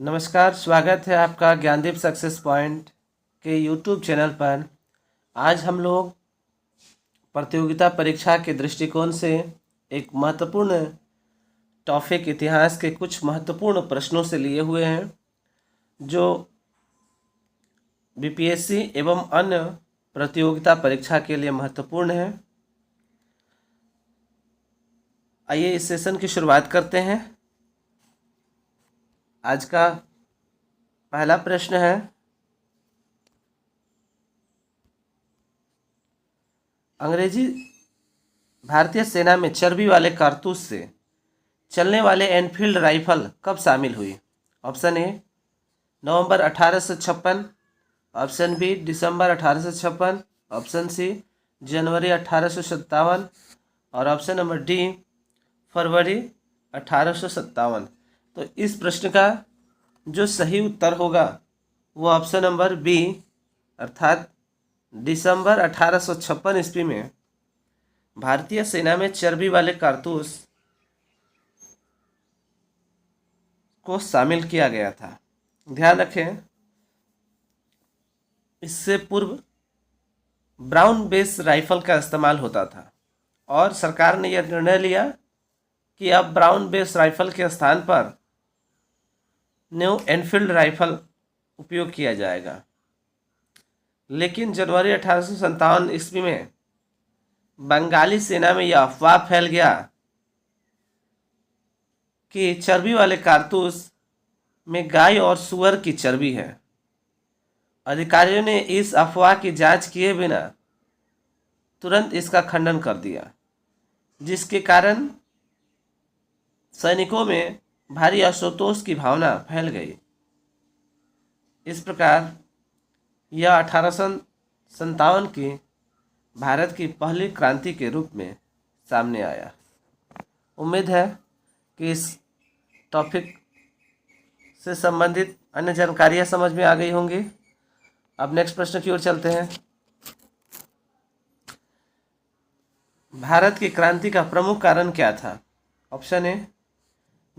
नमस्कार, स्वागत है आपका ज्ञानदीप सक्सेस पॉइंट के यूट्यूब चैनल पर। आज हम लोग प्रतियोगिता परीक्षा के दृष्टिकोण से एक महत्वपूर्ण टॉपिक इतिहास के कुछ महत्वपूर्ण प्रश्नों से लिए हुए हैं जो बीपीएससी एवं अन्य प्रतियोगिता परीक्षा के लिए महत्वपूर्ण है। आइए इस सेशन की शुरुआत करते हैं। आज का पहला प्रश्न है, अंग्रेजी भारतीय सेना में चर्बी वाले कारतूस से चलने वाले एनफील्ड राइफल कब शामिल हुई? ऑप्शन ए नवंबर 1856, ऑप्शन बी दिसंबर 1856, ऑप्शन सी जनवरी 1857 और ऑप्शन नंबर डी फरवरी 1857। तो इस प्रश्न का जो सही उत्तर होगा वो ऑप्शन नंबर बी अर्थात दिसंबर 1856 ईस्वी में भारतीय सेना में चर्बी वाले कारतूस को शामिल किया गया था। ध्यान रखें, इससे पूर्व ब्राउन बेस राइफल का इस्तेमाल होता था और सरकार ने यह निर्णय लिया कि अब ब्राउन बेस राइफल के स्थान पर न्यू एनफील्ड राइफल उपयोग किया जाएगा। लेकिन जनवरी 1857 ईस्वी में बंगाली सेना में यह अफवाह फैल गया कि चर्बी वाले कारतूस में गाय और सुअर की चर्बी है। अधिकारियों ने इस अफवाह की जांच किए बिना तुरंत इसका खंडन कर दिया, जिसके कारण सैनिकों में भारी असंतोष की भावना फैल गई। इस प्रकार यह 1857 की भारत की पहली क्रांति के रूप में सामने आया। उम्मीद है कि इस टॉपिक से संबंधित अन्य जानकारियाँ समझ में आ गई होंगी। अब नेक्स्ट प्रश्न की ओर चलते हैं। भारत की क्रांति का प्रमुख कारण क्या था? ऑप्शन ए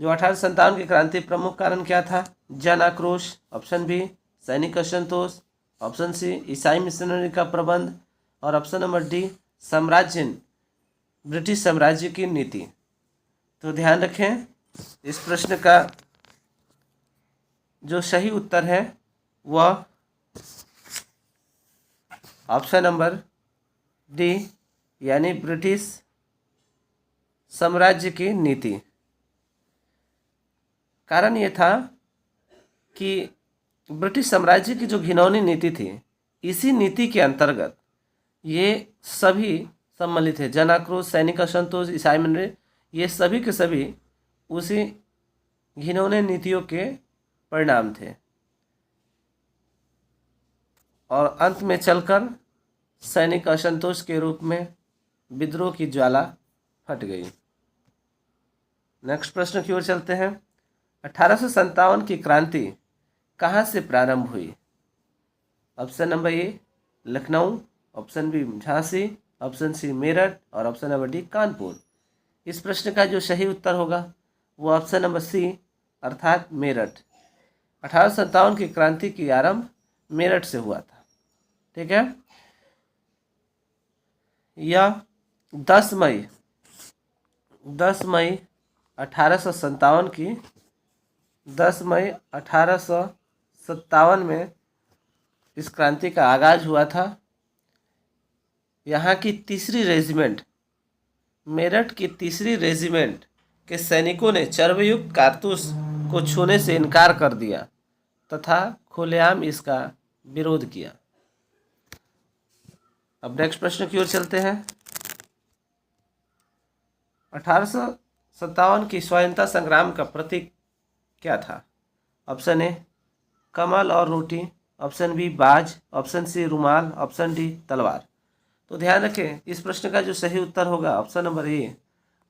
जो 1857 की क्रांति प्रमुख कारण क्या था? जन आक्रोश, ऑप्शन बी सैनिक असंतोष, ऑप्शन सी ईसाई मिशनरी का प्रबंध और ऑप्शन नंबर डी साम्राज्य ब्रिटिश साम्राज्य की नीति। तो ध्यान रखें, इस प्रश्न का जो सही उत्तर है वह ऑप्शन नंबर डी यानी ब्रिटिश साम्राज्य की नीति। कारण ये था कि ब्रिटिश साम्राज्य की जो घिनौनी नीति थी, इसी नीति के अंतर्गत ये सभी सम्मिलित है। जन आक्रोश, सैनिक असंतोष, ईसाई मिशनरी, ये सभी के सभी उसी घिनौने नीतियों के परिणाम थे और अंत में चलकर सैनिक असंतोष के रूप में विद्रोह की ज्वाला फट गई। नेक्स्ट प्रश्न की ओर चलते हैं। 1857 की क्रांति कहाँ से प्रारंभ हुई? Option number A Lucknow, option B Jhansi, option C Meerut और ऑप्शन नंबर डी कानपुर। इस प्रश्न का जो सही उत्तर होगा वो ऑप्शन नंबर सी अर्थात मेरठ। 1857 की क्रांति की आरंभ मेरठ से हुआ था। ठीक है, यह 10 मई 1857 की 10 मई 1857 में इस क्रांति का आगाज हुआ था। यहाँ की तीसरी रेजिमेंट, मेरठ की तीसरी रेजिमेंट के सैनिकों ने चर्बयुक्त कारतूस को छूने से इनकार कर दिया तथा खुलेआम इसका विरोध किया। अब नेक्स्ट प्रश्न की ओर चलते हैं। 1857 की स्वाधीनता संग्राम का प्रतीक क्या था? ऑप्शन ए कमल और रोटी, ऑप्शन बी बाज, ऑप्शन सी रुमाल, ऑप्शन डी तलवार। तो ध्यान रखें, इस प्रश्न का जो सही उत्तर होगा ऑप्शन नंबर ए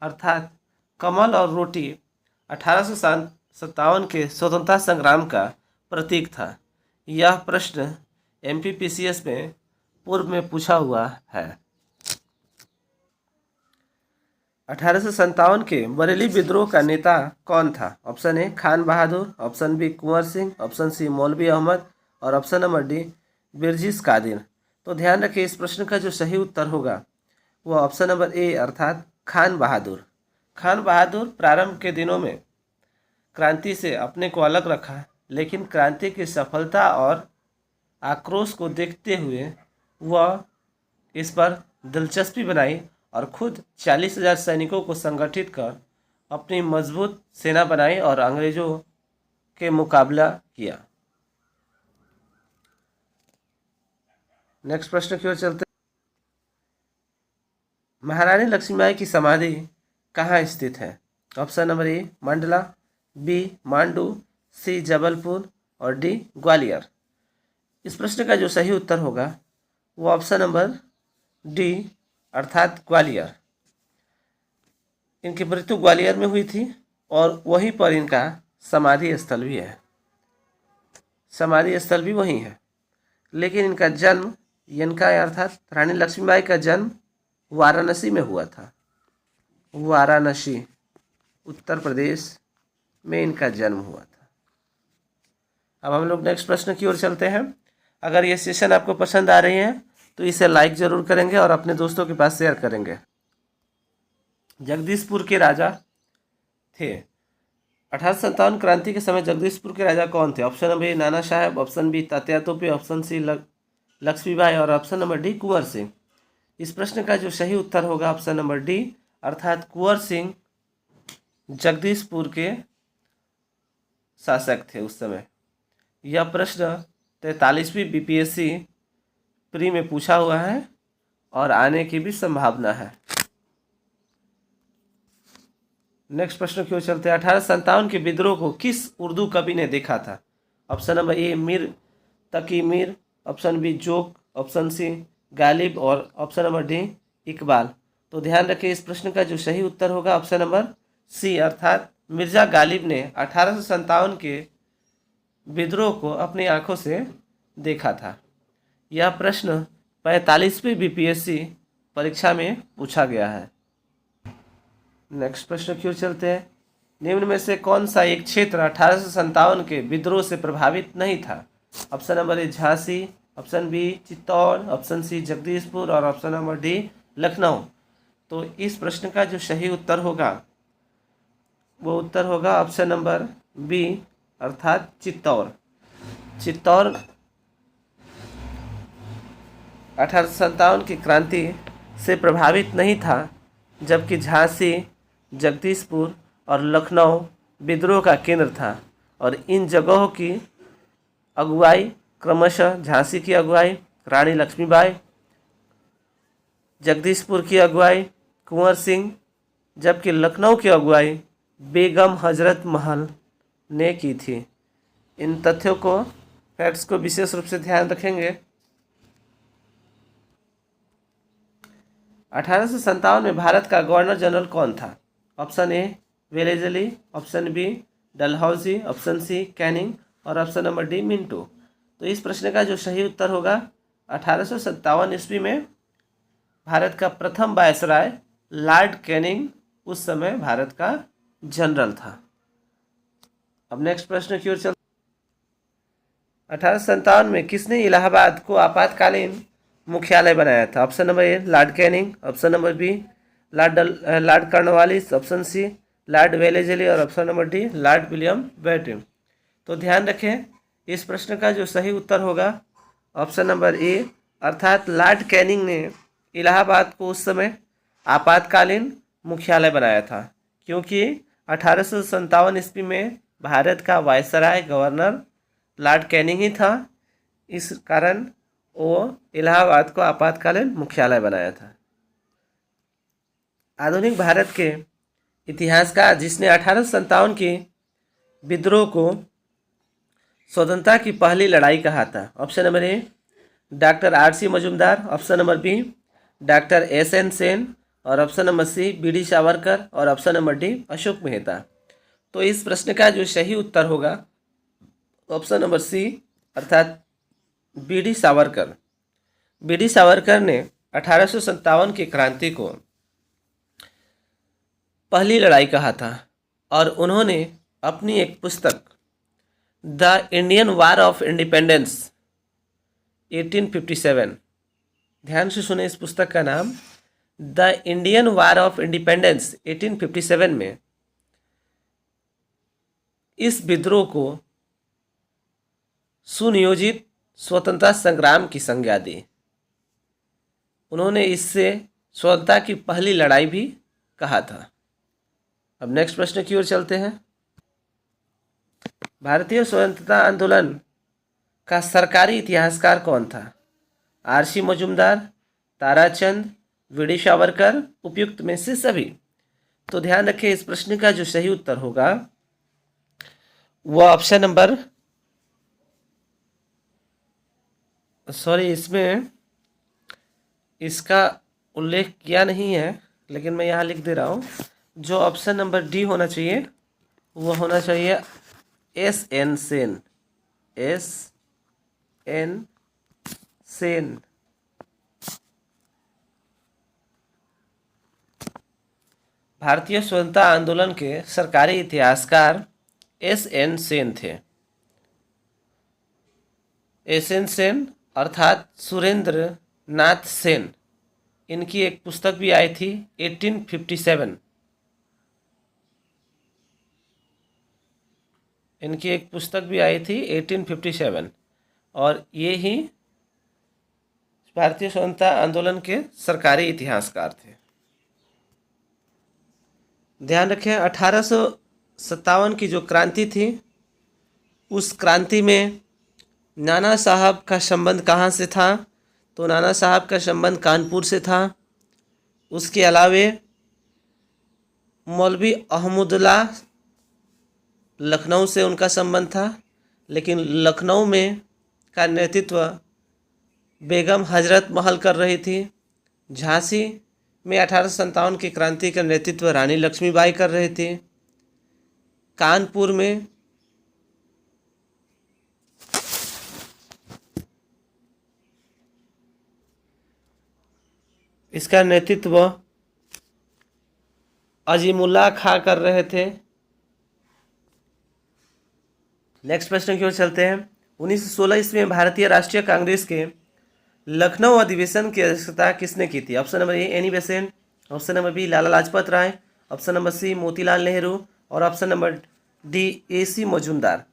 अर्थात कमल और रोटी 1857 के स्वतंत्रता संग्राम का प्रतीक था। यह प्रश्न एमपीपीसीएस में पूर्व में पूछा हुआ है। 1857 के बरेली विद्रोह का नेता कौन था? Option A Khan Bahadur, option B Kunwar Singh, option C Maulvi Ahmad और option number D Birjis Qadir. तो ध्यान रखिए, इस प्रश्न का जो सही उत्तर होगा वो ऑप्शन नंबर ए अर्थात खान बहादुर। खान बहादुर प्रारंभ के दिनों में क्रांति से अपने को अलग रखा, लेकिन क्रांति की सफलता और आक्रोश को देखते हुए वह इस पर दिलचस्पी बनाई और खुद 40,000 सैनिकों को संगठित कर अपनी मजबूत सेना बनाई और अंग्रेजों के मुकाबला किया। नेक्स्ट प्रश्न की ओर चलते हैं। महारानी लक्ष्मीबाई की समाधि कहाँ स्थित है? Option number A Mandla, B Mandu, C Jabalpur और डी ग्वालियर। इस प्रश्न का जो सही उत्तर होगा वो ऑप्शन नंबर डी अर्थात ग्वालियर। इनकी मृत्यु ग्वालियर में हुई थी और वहीं पर इनका समाधि स्थल भी है। समाधि स्थल भी वहीं है, लेकिन इनका अर्थात रानी लक्ष्मीबाई का जन्म वाराणसी में हुआ था। वाराणसी उत्तर प्रदेश में इनका जन्म हुआ था। अब हम लोग नेक्स्ट प्रश्न की ओर चलते हैं। अगर ये सेशन आपको पसंद आ रही है तो इसे लाइक जरूर करेंगे और अपने दोस्तों के पास शेयर करेंगे। जगदीशपुर के राजा थे। 1857 क्रांति के समय जगदीशपुर के राजा कौन थे? ऑप्शन नंबर ए नाना साहब, ऑप्शन बी तात्या तोपे, ऑप्शन सी लक्ष्मीबाई और option number D Kunwar Singh. इस प्रश्न का जो सही उत्तर होगा ऑप्शन नंबर डी अर्थात कुंवर सिंह जगदीशपुर के शासक थे उस समय। यह प्रश्न 43वीं बीपीएससी प्री में पूछा हुआ है और आने की भी संभावना है। नेक्स्ट प्रश्न की ओर चलते हैं। 1857 के विद्रोह को किस उर्दू कवि ने देखा था? Option number A Mir Taqi Mir, option B Zauq, option C Ghalib और ऑप्शन नंबर डी इकबाल। तो ध्यान रखिए, इस प्रश्न का जो सही उत्तर होगा ऑप्शन नंबर सी अर्थात मिर्जा गालिब ने 1857 के विद्रोह को अपनी आंखों से देखा था। यह प्रश्न 45वीं बीपीएससी परीक्षा में पूछा गया है। नेक्स्ट प्रश्न की ओर चलते हैं। निम्न में से कौन सा एक क्षेत्र 1857 के विद्रोह से प्रभावित नहीं था? Option number A Jhansi, option B Chittor, option C Jagdishpur और ऑप्शन नंबर डी लखनऊ। तो इस प्रश्न का जो सही उत्तर होगा वो उत्तर होगा ऑप्शन नंबर बी अर्थात चित्तौड़। चित्तौड़ 1857 की क्रांति से प्रभावित नहीं था, जबकि झांसी, जगदीशपुर और लखनऊ विद्रोह का केंद्र था और इन जगहों की अगुवाई क्रमशः झांसी की अगुवाई रानी लक्ष्मीबाई, जगदीशपुर की अगुवाई कुंवर सिंह, जबकि लखनऊ की अगुवाई बेगम हजरत महल ने की थी। इन तथ्यों को फैक्ट्स को विशेष रूप से ध्यान रखेंगे। 1857 में भारत का गवर्नर जनरल कौन था? Option A Wellesley, option B Dalhousie, option C Canning और ऑप्शन नंबर डी मिंटो। तो इस प्रश्न का जो सही उत्तर होगा 1857 ईस्वी में भारत का प्रथम वायसराय लॉर्ड कैनिंग उस समय भारत का जनरल था। अब नेक्स्ट प्रश्न की ओर चल। 1857 में किसने इलाहाबाद को आपातकालीन मुख्यालय बनाया था? Option number A Lord Canning, option number B Lord Cornwallis, option C Lord Wellesley और option number D Lord William Bentinck. तो ध्यान रखें, इस प्रश्न का जो सही उत्तर होगा ऑप्शन नंबर ए अर्थात लॉर्ड कैनिंग ने इलाहाबाद को उस समय आपातकालीन मुख्यालय बनाया था, क्योंकि 1857 ईस्वी में भारत का वायसराय गवर्नर लॉर्ड कैनिंग ही था। इस कारण वो इलाहाबाद को आपातकालीन मुख्यालय बनाया था। आधुनिक भारत के इतिहासकार जिसने 1857 के विद्रोह को स्वतंत्रता की पहली लड़ाई कहा था? Option number A doctor RC. Majumdar, option number B doctor SN. Sen और option number C BD. Savarkar और option number D Ashok Mehta. तो इस प्रश्न का जो सही उत्तर होगा ऑप्शन नंबर सी अर्थात बी.डी. सावरकर। बी.डी. सावरकर ने 1857 की क्रांति को पहली लड़ाई कहा था और उन्होंने अपनी एक पुस्तक the Indian war of independence 1857, ध्यान से सुने इस पुस्तक का नाम, the Indian war of independence 1857 में इस विद्रोह को सुनियोजित स्वतंत्रता संग्राम की संज्ञा दी। उन्होंने इससे स्वतंत्रता की पहली लड़ाई भी कहा था। अब नेक्स्ट प्रश्न की ओर चलते हैं। भारतीय स्वतंत्रता आंदोलन का सरकारी इतिहासकार कौन था? आर.सी. मजूमदार, ताराचंद, वी.डी. सावरकर, उपयुक्त में से सभी। तो ध्यान रखें, इस प्रश्न का जो सही उत्तर होगा वह ऑप्शन नंबर, इसमें इसका उल्लेख किया नहीं है लेकिन मैं यहाँ लिख दे रहा हूँ, जो ऑप्शन नंबर डी होना चाहिए वो होना चाहिए S.N. सेन। S.N. सेन। भारतीय स्वतंत्रता आंदोलन के सरकारी इतिहासकार S.N. सेन थे। S.N. सेन अर्थात सुरेंद्र नाथ सेन, इनकी एक पुस्तक भी आई थी 1857। इनकी एक पुस्तक भी आई थी 1857 और ये ही भारतीय स्वतंत्रता आंदोलन के सरकारी इतिहासकार थे। ध्यान रखें, 1857 की जो क्रांति थी उस क्रांति में नाना साहब का संबंध कहाँ से था? तो नाना साहब का संबंध कानपुर से था। उसके अलावे मौलवी अहमदुल्ला लखनऊ से उनका संबंध था, लेकिन लखनऊ में का नेतृत्व बेगम हजरत महल कर रही थी। झांसी में 1857 की क्रांति का नेतृत्व रानी लक्ष्मीबाई कर रही थी। कानपुर में इसका नेतृत्व अजीमुल्ला खां कर रहे थे। नेक्स्ट प्रश्न की ओर चलते हैं। 1916 ईस्वी में भारतीय राष्ट्रीय कांग्रेस के लखनऊ अधिवेशन की अध्यक्षता किसने की थी? Option number A Annie Besant, option number B Lala Lajpat Rai, option number C Motilal Nehru और option number D A.C. Majumdar.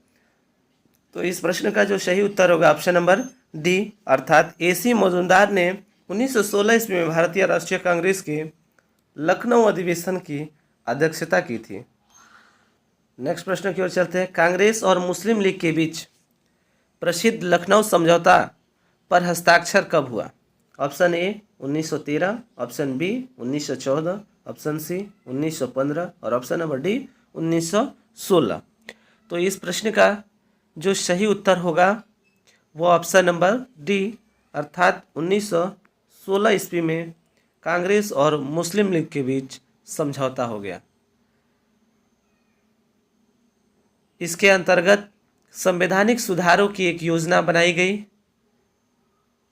तो इस प्रश्न का जो सही उत्तर होगा ऑप्शन नंबर डी अर्थात A.C. मजूमदार ने 1916 ईस्वी में भारतीय राष्ट्रीय कांग्रेस के लखनऊ अधिवेशन की अध्यक्षता की थी। नेक्स्ट प्रश्न की ओर चलते हैं। कांग्रेस और मुस्लिम लीग के बीच प्रसिद्ध लखनऊ समझौता पर हस्ताक्षर कब हुआ? Option A 1913, option B 1914, option C 1915 और ऑप्शन नंबर डी 1916। तो इस प्रश्न का जो सही उत्तर होगा वो ऑप्शन नंबर डी अर्थात 1916 ईस्वी में कांग्रेस और मुस्लिम लीग के बीच समझौता हो गया। इसके अंतर्गत संवैधानिक सुधारों की एक योजना बनाई गई।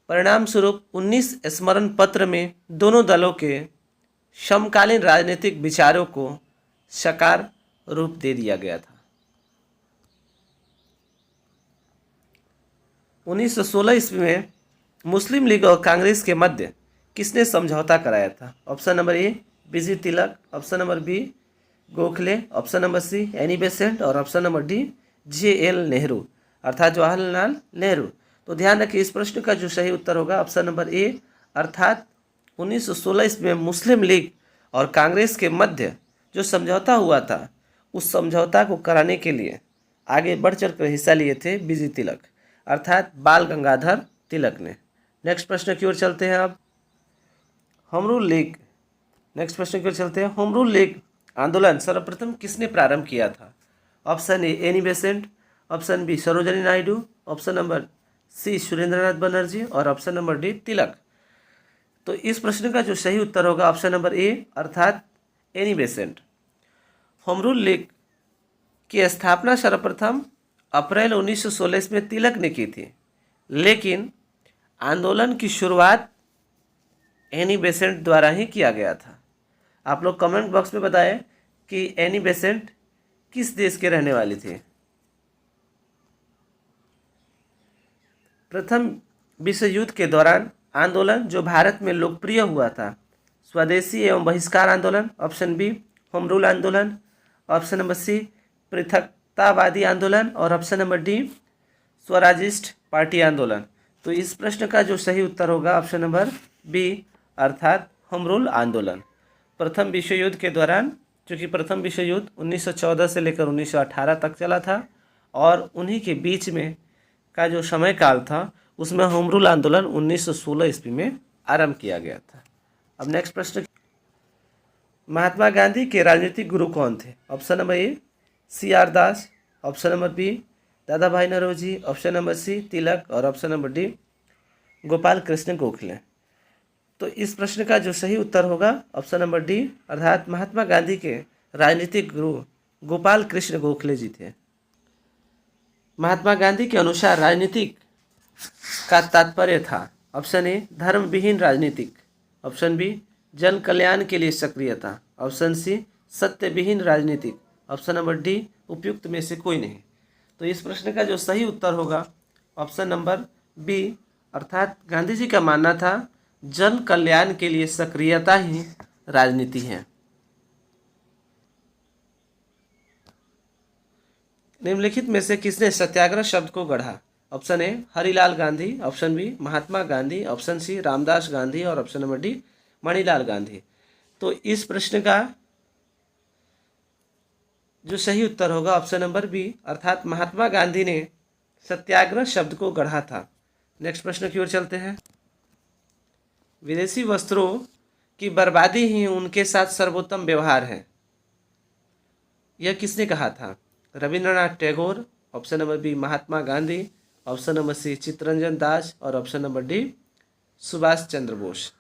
परिणाम स्वरूप 19 स्मरण पत्र में दोनों दलों के समकालीन राजनीतिक विचारों को साकार रूप दे दिया गया था। 1916 ईस्वी में मुस्लिम लीग और कांग्रेस के मध्य किसने समझौता कराया था? Option number A BG Tilak, option number B Gokhale, option number C Annie Besant और option number D J.L. Nehru अर्थात जवाहरलाल नेहरू। तो ध्यान रखिए, इस प्रश्न का जो सही उत्तर होगा ऑप्शन नंबर ए अर्थात 1916 ईस्वी में मुस्लिम लीग और कांग्रेस के मध्य जो समझौता हुआ था उस समझौता को कराने के लिए आगे बढ़ चढ़ कर हिस्सा लिए थे बीजी तिलक अर्थात बाल गंगाधर तिलक ने। नेक्स्ट प्रश्न की ओर चलते हैं। अब होम रूल लीग, नेक्स्ट प्रश्न की ओर चलते हैं। होम रूल लीग आंदोलन सर्वप्रथम किसने प्रारंभ किया था? Option A Annie Besant, option B Sarojini Naidu, option number C Surendranath Banerjee और ऑप्शन नंबर डी तिलक। तो इस प्रश्न का जो सही उत्तर होगा ऑप्शन नंबर ए अर्थात Annie Besant. Home rule league की स्थापना सर्वप्रथम अप्रैल 1916 में तिलक ने की थी, लेकिन आंदोलन की शुरुआत एनी बेसेंट द्वारा ही किया गया था। आप लोग कमेंट बॉक्स में बताएं कि एनी बेसेंट किस देश के रहने वाली थी? प्रथम विश्व युद्ध के दौरान आंदोलन जो भारत में लोकप्रिय हुआ था, स्वदेशी एवं बहिष्कार आंदोलन, ऑप्शन बी होम रूल आंदोलन, ऑप्शन नंबर सी पृथकतावादी आंदोलन और option number D Swarajist party आंदोलन। तो इस प्रश्न का जो सही उत्तर होगा ऑप्शन नंबर बी अर्थात होम रूल आंदोलन। प्रथम विश्व युद्ध के दौरान, चूँकि प्रथम विश्व युद्ध 1914 से लेकर 1918 तक चला था और उन्हीं के बीच में का जो समय काल था उसमें होम रूल आंदोलन 1916 ईस्वी में आरंभ किया गया था। अब नेक्स्ट प्रश्न, महात्मा गांधी के राजनीतिक गुरु कौन थे? Option number A CR Das, option number B Dadabhai Naoroji, option number C Tilak और option number D Gopal Krishna Gokhale. तो इस प्रश्न का जो सही उत्तर होगा ऑप्शन नंबर डी अर्थात महात्मा गांधी के राजनीतिक गुरु गोपाल कृष्ण गोखले जी थे। महात्मा गांधी के अनुसार राजनीतिक का तात्पर्य था ऑप्शन ए धर्म विहीन राजनीतिक, ऑप्शन बी जन कल्याण के लिए सक्रियता, ऑप्शन सी सत्य विहीन राजनीतिक, ऑप्शन नंबर डी उपयुक्त में से कोई नहीं। तो इस प्रश्न का जो सही उत्तर होगा ऑप्शन नंबर बी अर्थात गांधी जी का मानना था जन कल्याण के लिए सक्रियता ही राजनीति है। निम्नलिखित में से किसने सत्याग्रह शब्द को गढ़ा? Option A Harilal Gandhi, option B Mahatma Gandhi, option C Ramdas Gandhi और option number D Manilal Gandhi. तो इस प्रश्न का जो सही उत्तर होगा ऑप्शन नंबर बी अर्थात महात्मा गांधी ने सत्याग्रह शब्द को गढ़ा था। नेक्स्ट प्रश्न की ओर चलते हैं। विदेशी वस्त्रों की बर्बादी ही उनके साथ सर्वोत्तम व्यवहार है, यह किसने कहा था? Rabindranath Tagore, option number B Mahatma Gandhi, option number C Chittaranjan Das और option number D Subhash Chandra Bose.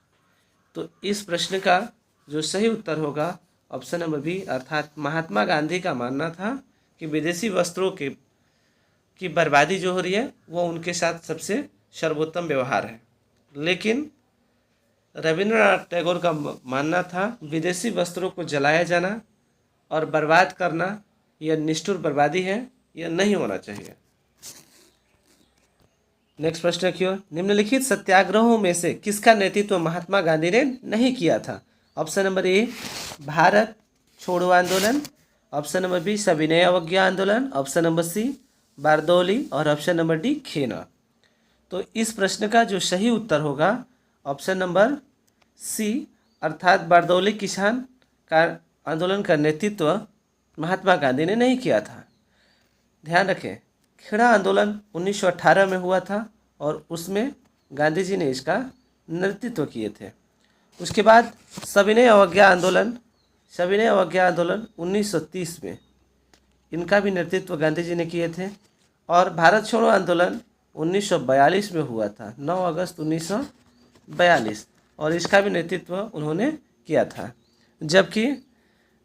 तो इस प्रश्न का जो सही उत्तर होगा ऑप्शन नंबर बी अर्थात महात्मा गांधी का मानना था कि विदेशी वस्त्रों की बर्बादी जो हो रही है वो उनके साथ सबसे सर्वोत्तम व्यवहार है। लेकिन रविंद्रनाथ टैगोर का मानना था विदेशी वस्त्रों को जलाया जाना और बर्बाद करना यह निष्ठुर बर्बादी है, यह नहीं होना चाहिए। नेक्स्ट प्रश्न की ओर, निम्नलिखित सत्याग्रहों में से किसका नेतृत्व महात्मा गांधी ने नहीं किया था? ऑप्शन नंबर ए भारत छोड़ो आंदोलन, ऑप्शन नंबर बी सविनय अवज्ञा आंदोलन, ऑप्शन नंबर सी बारदौली और ऑप्शन नंबर डी खेना। तो इस प्रश्न का जो सही उत्तर होगा ऑप्शन नंबर सी अर्थात बारदौली किसान का आंदोलन का नेतृत्व महात्मा गांधी ने नहीं किया था। ध्यान रखें, खेड़ा आंदोलन 1918 में हुआ था और उसमें गांधी जी ने इसका नेतृत्व किए थे। उसके बाद सविनय अवज्ञा आंदोलन 1930 में इनका भी नेतृत्व गांधी जी ने किए थे और भारत छोड़ो आंदोलन 1942 में हुआ था, 9 अगस्त 1942 और इसका भी नेतृत्व उन्होंने किया था। जबकि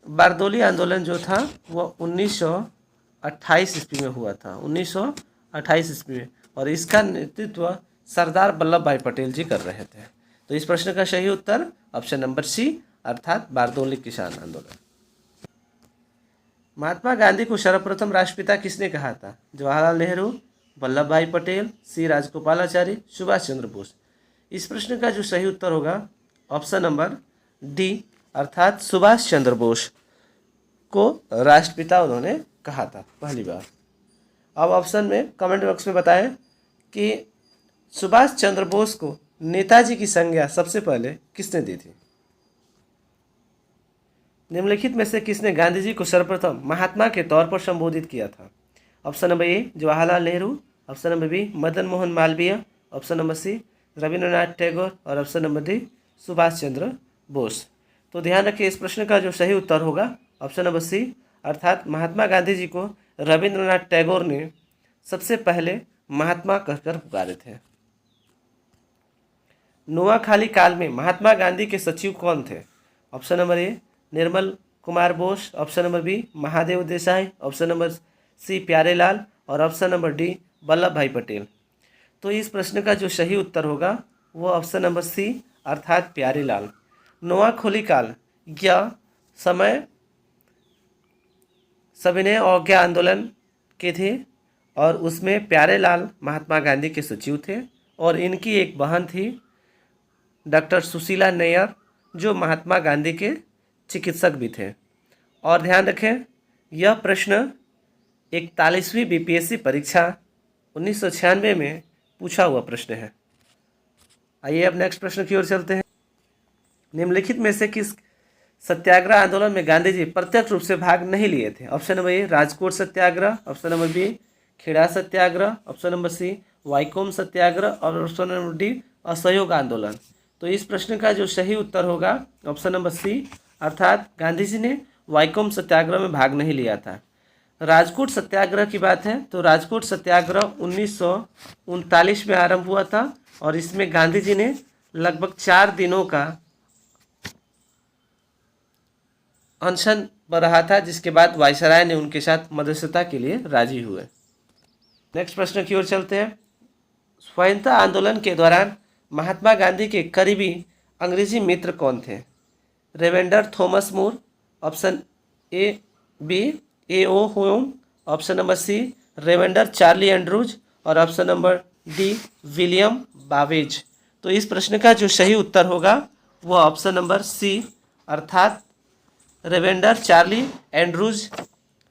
बारदौली आंदोलन जो था वो 1928 ईस्वी में हुआ था, 1928 ईस्वी में, और इसका नेतृत्व सरदार वल्लभ भाई पटेल जी कर रहे थे। तो इस प्रश्न का सही उत्तर ऑप्शन नंबर सी अर्थात बारदौली किसान आंदोलन। महात्मा गांधी को सर्वप्रथम राष्ट्रपिता किसने कहा था? जवाहरलाल नेहरू, वल्लभ भाई पटेल, सी राजगोपालाचारी, सुभाष चंद्र बोस। इस प्रश्न का जो सही उत्तर होगा ऑप्शन नंबर डी अर्थात सुभाष चंद्र बोस को राष्ट्रपिता उन्होंने कहा था पहली बार। अब ऑप्शन में कमेंट बॉक्स में बताएं कि सुभाष चंद्र बोस को नेताजी की संज्ञा सबसे पहले किसने दी थी? निम्नलिखित में से किसने गांधी जी को सर्वप्रथम महात्मा के तौर पर संबोधित किया था? Option number A Jawaharlal Nehru, option number B Madan Mohan Malviya, option number C Rabindranath Tagore और option number D Subhash Chandra Bose. तो ध्यान रखिए, इस प्रश्न का जो सही उत्तर होगा ऑप्शन नंबर सी अर्थात महात्मा गांधी जी को रविंद्रनाथ टैगोर ने सबसे पहले महात्मा कहकर पुकारे थे। नोआखाली काल में महात्मा गांधी के सचिव कौन थे? Option number A Nirmal Kumar Bose, option number B Mahadev Desai, option number C Pyarelal और ऑप्शन नंबर डी वल्लभ भाई पटेल। तो इस प्रश्न का जो सही उत्तर होगा वो ऑप्शन नंबर सी अर्थात प्यारेलाल। नोआखाली काल यह समय सविनय अवज्ञा आंदोलन के थे और उसमें प्यारेलाल महात्मा गांधी के सचिव थे और इनकी एक बहन थी डॉक्टर सुशीला नैयर जो महात्मा गांधी के चिकित्सक भी थे। और ध्यान रखें, यह प्रश्न 41वीं बीपीएससी परीक्षा 1996 में पूछा हुआ प्रश्न है। आइए अब नेक्स्ट प्रश्न की ओर चलते हैं। निम्नलिखित में से किस सत्याग्रह आंदोलन में गांधी जी प्रत्यक्ष रूप से भाग नहीं लिए थे? Option number A Rajkot Satyagraha, option number B Kheda Satyagraha, option number C Vaikom Satyagraha और ऑप्शन नंबर डी असहयोग आंदोलन। तो इस प्रश्न का जो सही उत्तर होगा ऑप्शन नंबर सी, अर्थात गांधी जी ने वाइकोम सत्याग्रह में भाग नहीं लिया था। राजकोट सत्याग्रह की बात है तो राजकोट सत्याग्रह 1939 में आरंभ हुआ था और इसमें गांधी जी ने लगभग 4 दिनों का अनशन पर रहा था, जिसके बाद वायसराय ने उनके साथ मध्यस्थता के लिए राजी हुए। नेक्स्ट प्रश्न की ओर चलते हैं। स्वाधीनता आंदोलन के दौरान महात्मा गांधी के करीबी अंग्रेजी मित्र कौन थे? Reverend Thomas Moore, option A B AO. Hume, option number C Reverend Charlie Andrews और ऑप्शन नंबर डी विलियम बावेज। तो इस प्रश्न का जो सही उत्तर होगा वह ऑप्शन नंबर सी, अर्थात रेवेंडर चार्ली एंड्रूज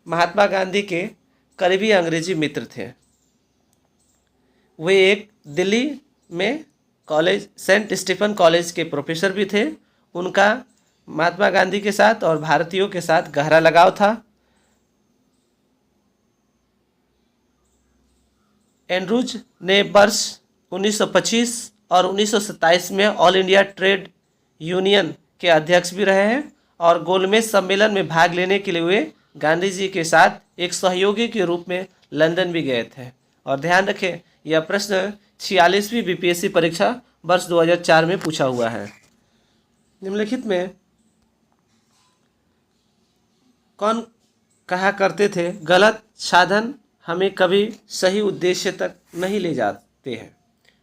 महात्मा गांधी के करीबी अंग्रेजी मित्र थे। वे एक दिल्ली में कॉलेज सेंट स्टीफन कॉलेज के प्रोफेसर भी थे। उनका महात्मा गांधी के साथ और भारतीयों के साथ गहरा लगाव था। एंड्रूज ने वर्ष 1925 और 1927 में ऑल इंडिया ट्रेड यूनियन के अध्यक्ष भी रहे हैं और गोलमेज सम्मेलन में भाग लेने के लिए वे गांधी जी के साथ एक सहयोगी के रूप में लंदन भी गए थे। और ध्यान रखें, यह प्रश्न 46वीं बीपीएससी परीक्षा वर्ष 2004 में पूछा हुआ है। निम्नलिखित में कौन कहा करते थे गलत साधन हमें कभी सही उद्देश्य तक नहीं ले जाते हैं?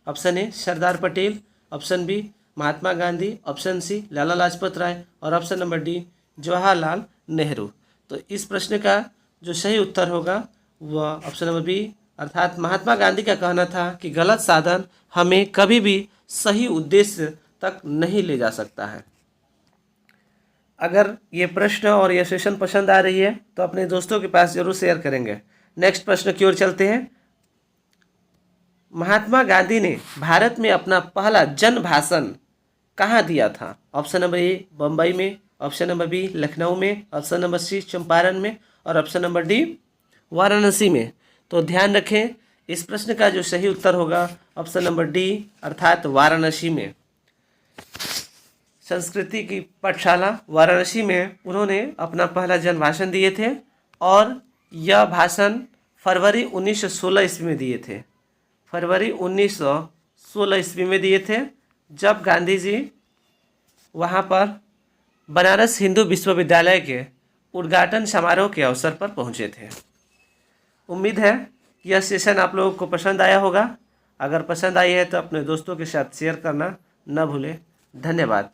Option A Sardar Patel, option B Mahatma Gandhi, option C Lala Lajpat Rai और option number D Jawaharlal Nehru. तो इस प्रश्न का जो सही उत्तर होगा वह ऑप्शन नंबर बी, अर्थात महात्मा गांधी का कहना था कि गलत साधन हमें कभी भी सही उद्देश्य तक नहीं ले जा सकता है। अगर ये प्रश्न और ये सेशन पसंद आ रही है तो अपने दोस्तों के पास जरूर शेयर करेंगे। नेक्स्ट प्रश्न की ओर चलते हैं। महात्मा गांधी ने भारत में अपना पहला जन भाषण कहाँ दिया था? ऑप्शन नंबर ए बम्बई में, ऑप्शन नंबर बी लखनऊ में, ऑप्शन नंबर सी चंपारण में और ऑप्शन नंबर डी वाराणसी में। तो ध्यान रखें, इस प्रश्न का जो सही उत्तर होगा ऑप्शन नंबर डी, अर्थात वाराणसी में। संस्कृति की पाठशाला वाराणसी में उन्होंने अपना पहला जन भाषण दिए थे और यह भाषण फरवरी 1916 ईस्वी में दिए थे। फरवरी 1916 ईस्वी में दिए थे, जब गांधी जी वहाँ पर बनारस हिंदू विश्वविद्यालय के उद्घाटन समारोह के अवसर पर पहुँचे थे। उम्मीद है यह सेशन आप लोगों को पसंद आया होगा। अगर पसंद आई है तो अपने दोस्तों के साथ शेयर करना न भूलें। धन्यवाद।